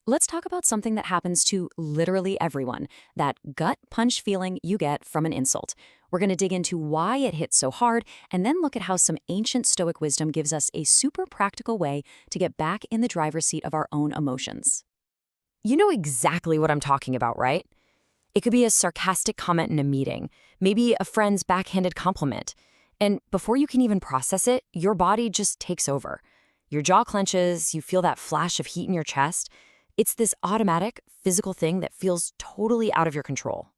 Let's talk about something that happens to literally everyone, that gut punch feeling you get from an insult. We're going to dig into why it hits so hard and then look at how some ancient Stoic wisdom gives us a super practical way to get back in the driver's seat of our own emotions. You know exactly what I'm talking about, right? It could be a sarcastic comment in a meeting, maybe a friend's backhanded compliment. And before you can even process it, your body just takes over. Your jaw clenches, you feel that flash of heat in your chest. It's this automatic, physical thing that feels totally out of your control.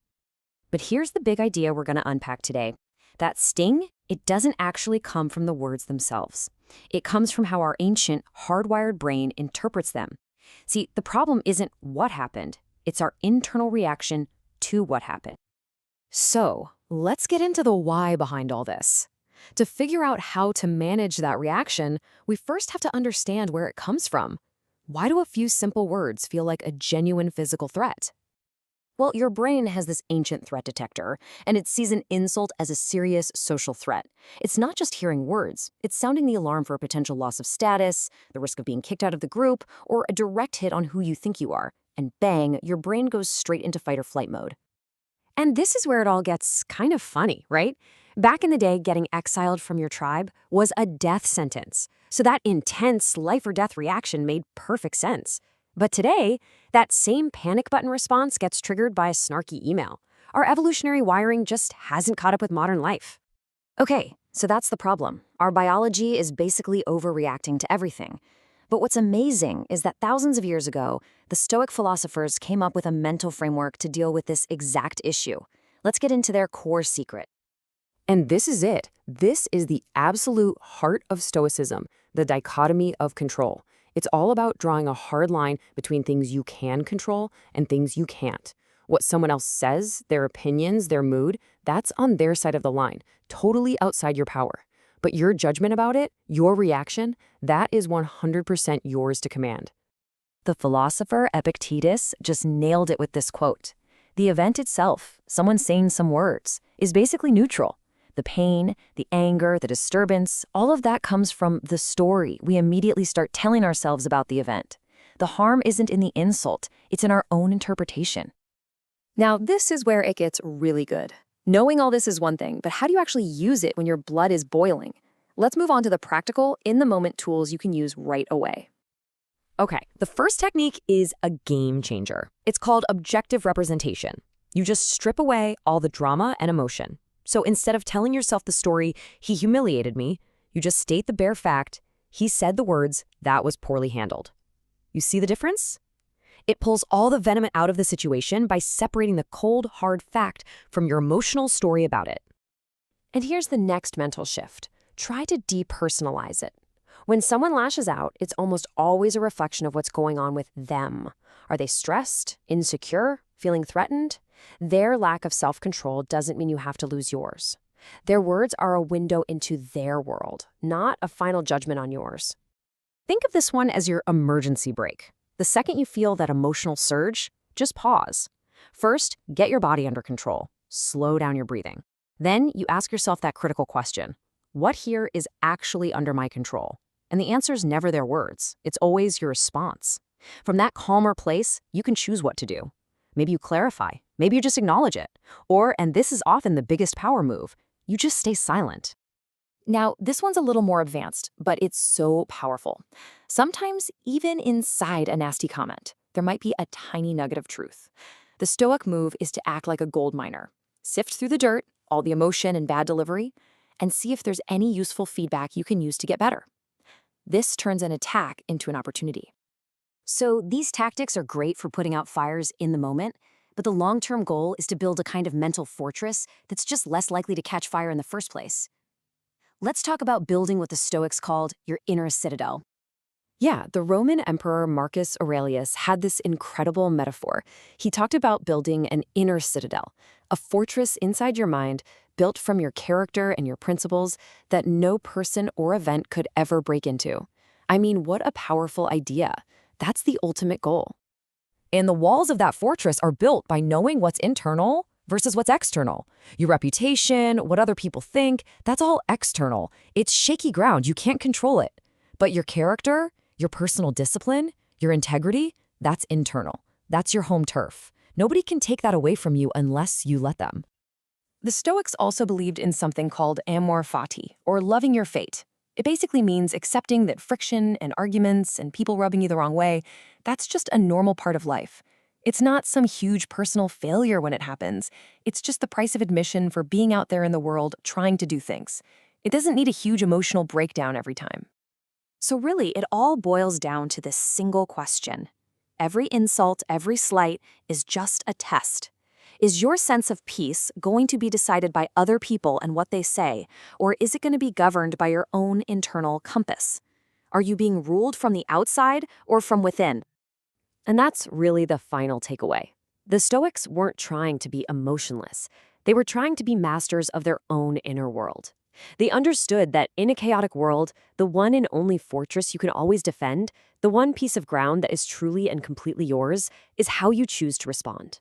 But here's the big idea we're going to unpack today. That sting, it doesn't actually come from the words themselves. It comes from how our ancient, hardwired brain interprets them. See, the problem isn't what happened, it's our internal reaction to what happened. So, let's get into the why behind all this. To figure out how to manage that reaction, we first have to understand where it comes from. Why do a few simple words feel like a genuine physical threat? Well, your brain has this ancient threat detector, and it sees an insult as a serious social threat. It's not just hearing words, it's sounding the alarm for a potential loss of status, the risk of being kicked out of the group, or a direct hit on who you think you are. And bang, your brain goes straight into fight or flight mode. And this is where it all gets kind of funny, right? Back in the day, getting exiled from your tribe was a death sentence. So that intense life or death reaction made perfect sense. But today, that same panic button response gets triggered by a snarky email. Our evolutionary wiring just hasn't caught up with modern life. Okay, so that's the problem. Our biology is basically overreacting to everything. But what's amazing is that thousands of years ago, the Stoic philosophers came up with a mental framework to deal with this exact issue. Let's get into their core secret. And this is it. This is the absolute heart of Stoicism, the dichotomy of control. It's all about drawing a hard line between things you can control and things you can't. What someone else says, their opinions, their mood, that's on their side of the line, totally outside your power. But your judgment about it, your reaction, that is 100% yours to command. The philosopher Epictetus just nailed it with this quote. The event itself, someone saying some words, is basically neutral. The pain, the anger, the disturbance, all of that comes from the story we immediately start telling ourselves about the event. The harm isn't in the insult, it's in our own interpretation. Now, this is where it gets really good. Knowing all this is one thing, but how do you actually use it when your blood is boiling? Let's move on to the practical, in-the-moment tools you can use right away. Okay, the first technique is a game changer. It's called objective representation. You just strip away all the drama and emotion. So instead of telling yourself the story, he humiliated me, you just state the bare fact, he said the words, that was poorly handled. You see the difference? It pulls all the venom out of the situation by separating the cold, hard fact from your emotional story about it. And here's the next mental shift. Try to depersonalize it. When someone lashes out, it's almost always a reflection of what's going on with them. Are they stressed, insecure, feeling threatened? Their lack of self-control doesn't mean you have to lose yours. Their words are a window into their world, not a final judgment on yours. Think of this one as your emergency brake. The second you feel that emotional surge, just pause. First, get your body under control. Slow down your breathing. Then you ask yourself that critical question. What here is actually under my control? And the answer is never their words. It's always your response. From that calmer place, you can choose what to do. Maybe you clarify. Maybe you just acknowledge it. Or, and this is often the biggest power move, you just stay silent. Now, this one's a little more advanced, but it's so powerful. Sometimes, even inside a nasty comment, there might be a tiny nugget of truth. The Stoic move is to act like a gold miner. Sift through the dirt, all the emotion and bad delivery, and see if there's any useful feedback you can use to get better. This turns an attack into an opportunity. So these tactics are great for putting out fires in the moment, but the long-term goal is to build a kind of mental fortress that's just less likely to catch fire in the first place. Let's talk about building what the Stoics called your inner citadel. Yeah, the Roman Emperor Marcus Aurelius had this incredible metaphor. He talked about building an inner citadel, a fortress inside your mind built from your character and your principles that no person or event could ever break into. I mean, what a powerful idea. That's the ultimate goal. And the walls of that fortress are built by knowing what's internal versus what's external. Your reputation, what other people think, that's all external. It's shaky ground. You can't control it. But your character, your personal discipline, your integrity, That's internal. That's your home turf. Nobody can take that away from you unless you let them. The Stoics also believed in something called amor fati, or loving your fate. It basically means accepting that friction and arguments and people rubbing you the wrong way, that's just a normal part of life. It's not some huge personal failure when it happens. It's just the price of admission for being out there in the world trying to do things. It doesn't need a huge emotional breakdown every time. So really, it all boils down to this single question. Every insult, every slight is just a test. Is your sense of peace going to be decided by other people and what they say, or is it going to be governed by your own internal compass? Are you being ruled from the outside or from within? And that's really the final takeaway. The Stoics weren't trying to be emotionless. They were trying to be masters of their own inner world. They understood that in a chaotic world, the one and only fortress you can always defend, the one piece of ground that is truly and completely yours, is how you choose to respond.